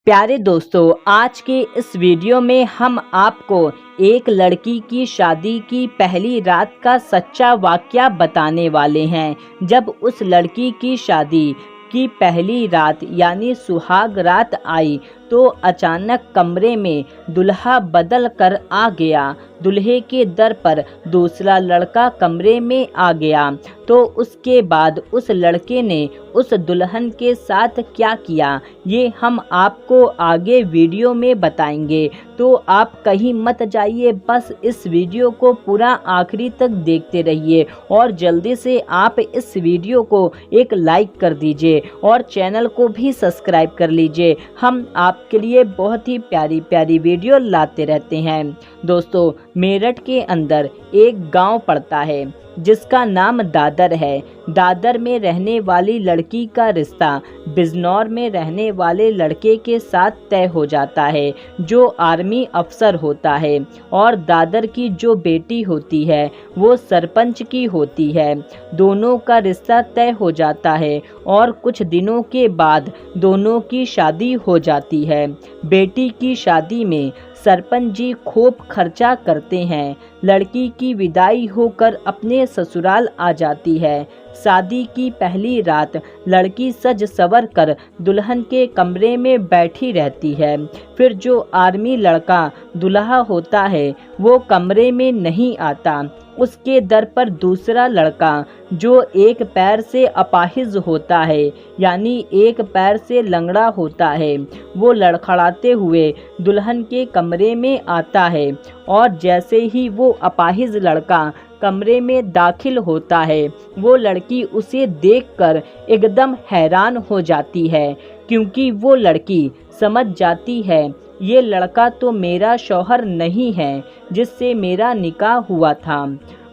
प्यारे दोस्तों, आज के इस वीडियो में हम आपको एक लड़की की शादी की पहली रात का सच्चा वाकया बताने वाले हैं। जब उस लड़की की शादी की पहली रात यानी सुहाग रात आई तो अचानक कमरे में दुल्हा बदल कर आ गया। दूल्हे के दर पर दूसरा लड़का कमरे में आ गया। तो उसके बाद उस लड़के ने उस दुल्हन के साथ क्या किया ये हम आपको आगे वीडियो में बताएंगे। तो आप कहीं मत जाइए, बस इस वीडियो को पूरा आखिरी तक देखते रहिए और जल्दी से आप इस वीडियो को एक लाइक कर दीजिए और चैनल को भी सब्सक्राइब कर लीजिए। हम आपके लिए बहुत ही प्यारी प्यारी वीडियो लाते रहते हैं। दोस्तों, मेरठ के अंदर एक गांव पड़ता है जिसका नाम दादर है। दादर में रहने वाली लड़की का रिश्ता बिजनौर में रहने वाले लड़के के साथ तय हो जाता है जो आर्मी अफसर होता है, और दादर की जो बेटी होती है वो सरपंच की होती है। दोनों का रिश्ता तय हो जाता है और कुछ दिनों के बाद दोनों की शादी हो जाती है। बेटी की शादी में सरपंच जी खूब खर्चा करते हैं। लड़की की विदाई होकर अपने ससुराल आ जाती है। शादी की पहली रात लड़की सज सवर कर दुल्हन के कमरे में बैठी रहती है। फिर जो आर्मी लड़का दुल्हा होता है वो कमरे में नहीं आता। उसके दर पर दूसरा लड़का जो एक पैर से अपाहिज होता है यानी एक पैर से लंगड़ा होता है, वो लड़खड़ाते हुए दुल्हन के कमरे में आता है। और जैसे ही वो अपाहिज लड़का कमरे में दाखिल होता है वो लड़की उसे देखकर एकदम हैरान हो जाती है, क्योंकि वो लड़की समझ जाती है ये लड़का तो मेरा शौहर नहीं है जिससे मेरा निकाह हुआ था।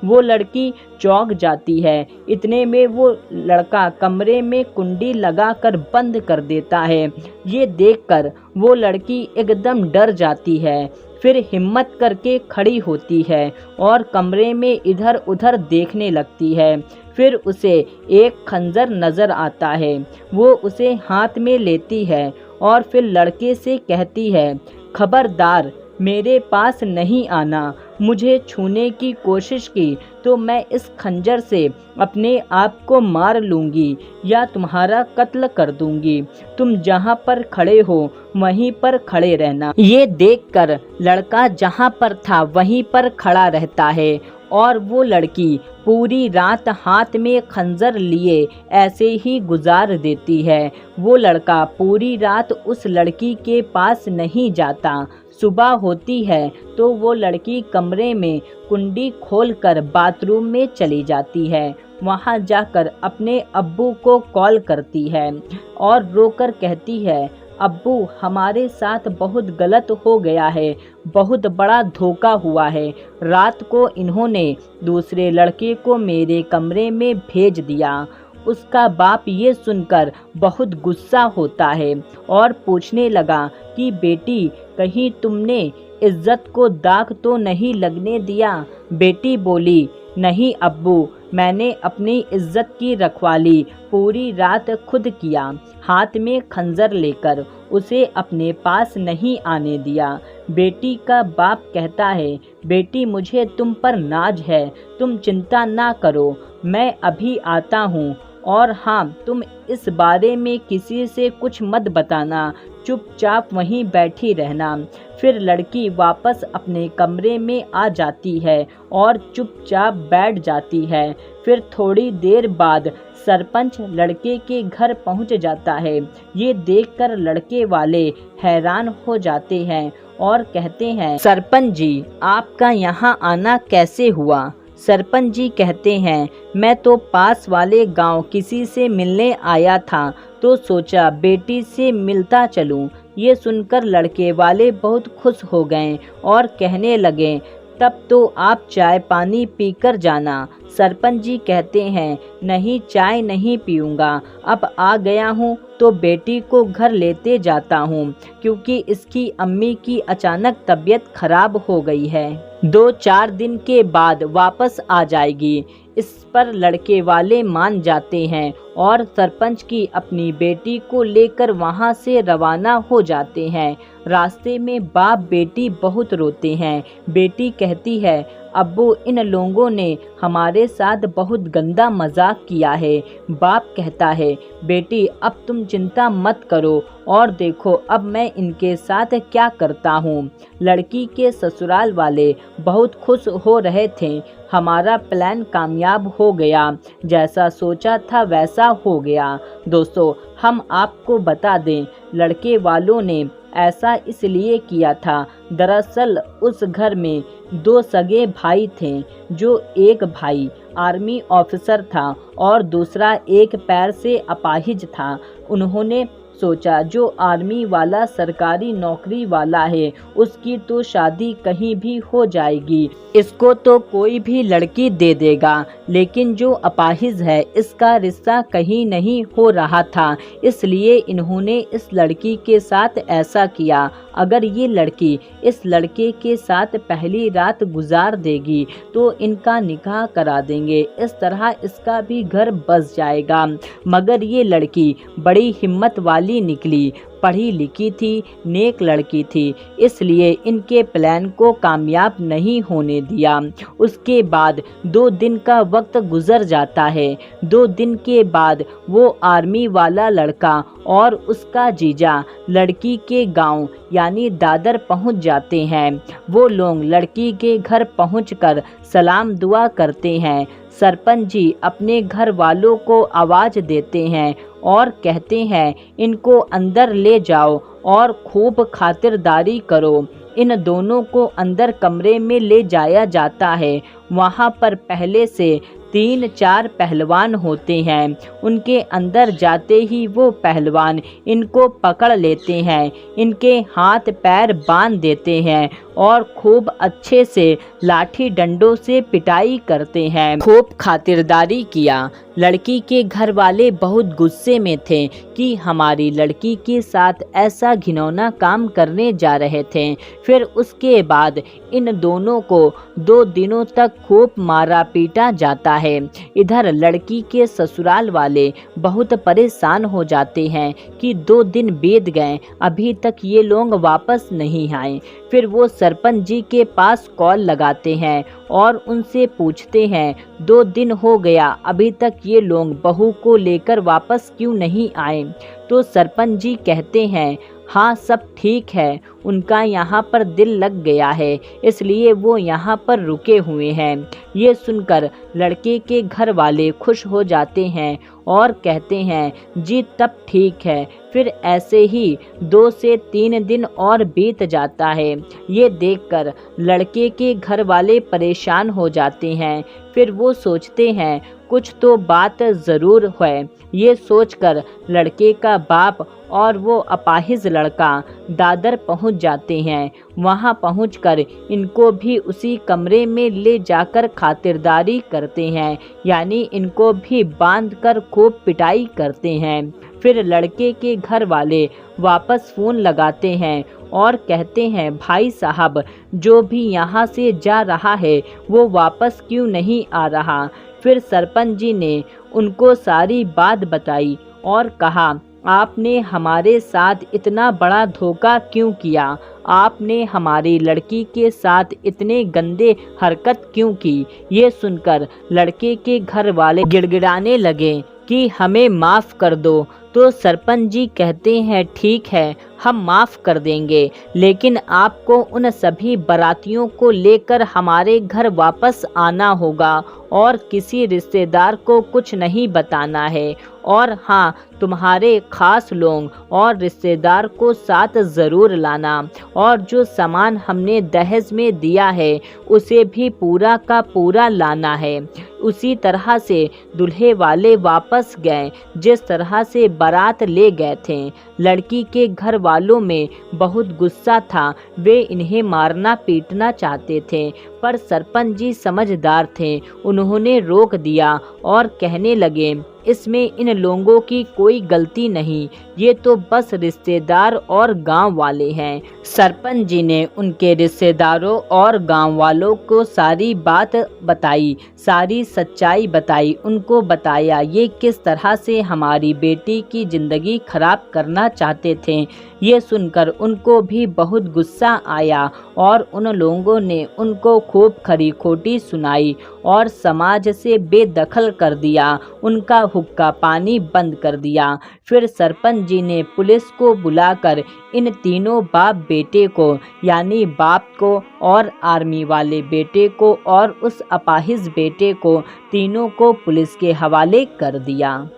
वो लड़की चौंक जाती है। इतने में वो लड़का कमरे में कुंडी लगाकर बंद कर देता है। ये देखकर वो लड़की एकदम डर जाती है। फिर हिम्मत करके खड़ी होती है और कमरे में इधर उधर देखने लगती है। फिर उसे एक खंजर नज़र आता है। वो उसे हाथ में लेती है और फिर लड़के से कहती है, खबरदार मेरे पास नहीं आना। मुझे छूने की कोशिश की तो मैं इस खंजर से अपने आप को मार लूँगी या तुम्हारा कत्ल कर दूँगी। तुम जहाँ पर खड़े हो वहीं पर खड़े रहना। ये देखकर लड़का जहाँ पर था वहीं पर खड़ा रहता है और वो लड़की पूरी रात हाथ में खंजर लिए ऐसे ही गुजार देती है। वो लड़का पूरी रात उस लड़की के पास नहीं जाता। सुबह होती है तो वो लड़की कमरे में कुंडी खोलकर बाथरूम में चली जाती है। वहाँ जाकर अपने अब्बू को कॉल करती है और रोकर कहती है, अब्बू हमारे साथ बहुत गलत हो गया है, बहुत बड़ा धोखा हुआ है। रात को इन्होंने दूसरे लड़के को मेरे कमरे में भेज दिया। उसका बाप ये सुनकर बहुत गुस्सा होता है और पूछने लगा कि बेटी कहीं तुमने इज्जत को दाग तो नहीं लगने दिया। बेटी बोली, नहीं अब्बू, मैंने अपनी इज्जत की रखवाली पूरी रात खुद किया। हाथ में खंजर लेकर उसे अपने पास नहीं आने दिया। बेटी का बाप कहता है, बेटी मुझे तुम पर नाज है, तुम चिंता ना करो, मैं अभी आता हूँ। और हाँ, तुम इस बारे में किसी से कुछ मत बताना, चुपचाप वहीं बैठी रहना। फिर लड़की वापस अपने कमरे में आ जाती है और चुपचाप बैठ जाती है। फिर थोड़ी देर बाद सरपंच लड़के के घर पहुंच जाता है। ये देखकर लड़के वाले हैरान हो जाते हैं और कहते हैं, सरपंच जी आपका यहाँ आना कैसे हुआ? सरपंच जी कहते हैं, मैं तो पास वाले गांव किसी से मिलने आया था तो सोचा बेटी से मिलता चलूं। ये सुनकर लड़के वाले बहुत खुश हो गए और कहने लगे, तब तो आप चाय पानी पीकर जाना। सरपंच जी कहते हैं, नहीं चाय नहीं पीऊँगा, अब आ गया हूँ तो बेटी को घर लेते जाता हूँ, क्योंकि इसकी अम्मी की अचानक तबीयत खराब हो गई है, 2-4 दिन के बाद वापस आ जाएगी। इस पर लड़के वाले मान जाते हैं और सरपंच की अपनी बेटी को लेकर वहां से रवाना हो जाते हैं। रास्ते में बाप बेटी बहुत रोते हैं। बेटी कहती है, अब्बू, इन लोगों ने हमारे साथ बहुत गंदा मजाक किया है। बाप कहता है, बेटी अब तुम चिंता मत करो और देखो अब मैं इनके साथ क्या करता हूँ। लड़की के ससुराल वाले बहुत खुश हो रहे थे। हमारा प्लान कामयाब हो गया, जैसा सोचा था वैसा हो गया। दोस्तों, हम आपको बता दें, लड़के वालों ने ऐसा इसलिए किया था। दरअसल उस घर में 2 सगे भाई थे। जो एक भाई आर्मी ऑफिसर था और दूसरा एक पैर से अपाहिज था। उन्होंने सोचा, जो आर्मी वाला सरकारी नौकरी वाला है उसकी तो शादी कहीं भी हो जाएगी, इसको तो कोई भी लड़की दे देगा, लेकिन जो अपाहिज है इसका रिश्ता कहीं नहीं हो रहा था, इसलिए इन्होंने इस लड़की के साथ ऐसा किया। अगर ये लड़की इस लड़के के साथ पहली रात गुजार देगी तो इनका निकाह करा देंगे, इस तरह इसका भी घर बस जाएगा। मगर ये लड़की बड़ी हिम्मत वाली निकली, पढ़ी लिखी थी, नेक लड़की थी, इसलिए इनके प्लान को कामयाब नहीं होने दिया। उसके बाद 2 दिन का वक्त गुजर जाता है। 2 दिन के बाद वो आर्मी वाला लड़का और उसका जीजा लड़की के गांव यानी दादर पहुंच जाते हैं। वो लोग लड़की के घर पहुंचकर सलाम दुआ करते हैं। सरपंच जी अपने घर वालों को आवाज़ देते हैं और कहते हैं, इनको अंदर ले जाओ और खूब खातिरदारी करो। इन दोनों को अंदर कमरे में ले जाया जाता है। वहाँ पर पहले से 3-4 पहलवान होते हैं। उनके अंदर जाते ही वो पहलवान इनको पकड़ लेते हैं, इनके हाथ पैर बांध देते हैं और खूब अच्छे से लाठी डंडों से पिटाई करते हैं। खूब खातिरदारी किया। लड़की के घर वाले बहुत गुस्से में थे कि हमारी लड़की के साथ ऐसा घिनौना काम करने जा रहे थे। फिर उसके बाद इन दोनों को 2 दिनों तक खूब मारा पीटा जाता है। इधर लड़की के ससुराल वाले बहुत परेशान हो जाते हैं कि 2 दिन बीत गए, अभी तक ये लोग वापस नहीं आए। फिर वो सरपंच जी के पास कॉल लगाते हैं और उनसे पूछते हैं, 2 दिन हो गया, अभी तक ये लोग बहू को लेकर वापस क्यों नहीं आए। तो सरपंच जी कहते हैं, हाँ सब ठीक है, उनका यहाँ पर दिल लग गया है, इसलिए वो यहाँ पर रुके हुए हैं। ये सुनकर लड़के के घर वाले खुश हो जाते हैं और कहते हैं, जी तब ठीक है। फिर ऐसे ही 2 से 3 दिन और बीत जाता है। ये देखकर लड़के के घर वाले परेशान हो जाते हैं। फिर वो सोचते हैं, कुछ तो बात ज़रूर है। ये सोचकर लड़के का बाप और वो अपाहिज लड़का दादर पहुंच जाते हैं। वहां पहुंचकर इनको भी उसी कमरे में ले जाकर खातिरदारी करते हैं, यानी इनको भी बांधकर खूब पिटाई करते हैं। फिर लड़के के घर वाले वापस फ़ोन लगाते हैं और कहते हैं, भाई साहब, जो भी यहाँ से जा रहा है वो वापस क्यों नहीं आ रहा। फिर सरपंच जी ने उनको सारी बात बताई और कहा, आपने हमारे साथ इतना बड़ा धोखा क्यों किया? आपने हमारी लड़की के साथ इतने गंदे हरकत क्यों की? ये सुनकर लड़के के घर वाले गिड़गिड़ाने लगे कि हमें माफ़ कर दो। तो सरपंच जी कहते हैं, ठीक है, हम माफ़ कर देंगे, लेकिन आपको उन सभी बारातियों को लेकर हमारे घर वापस आना होगा और किसी रिश्तेदार को कुछ नहीं बताना है। और हाँ, तुम्हारे ख़ास लोग और रिश्तेदार को साथ ज़रूर लाना, और जो सामान हमने दहेज में दिया है उसे भी पूरा का पूरा लाना है। उसी तरह से दूल्हे वाले वापस गए जिस तरह से बारात ले गए थे। लड़की के घर वालों में बहुत गुस्सा था, वे इन्हें मारना पीटना चाहते थे, पर सरपंच जी समझदार थे, उन्होंने रोक दिया और कहने लगे, इसमें इन लोगों की कोई गलती नहीं, ये तो बस रिश्तेदार और गांव वाले हैं। सरपंच जी ने उनके रिश्तेदारों और गांव वालों को सारी बात बताई, सारी सच्चाई बताई, उनको बताया ये किस तरह से हमारी बेटी की ज़िंदगी खराब करना चाहते थे। ये सुनकर उनको भी बहुत गुस्सा आया और उन लोगों ने उनको खूब खरी खोटी सुनाई और समाज से बेदखल कर दिया, उनका हुक्का पानी बंद कर दिया। फिर सरपंच जी ने पुलिस को बुलाकर इन तीनों बाप बेटे को, यानी बाप को और आर्मी वाले बेटे को और उस अपाहिज बेटे को, तीनों को पुलिस के हवाले कर दिया।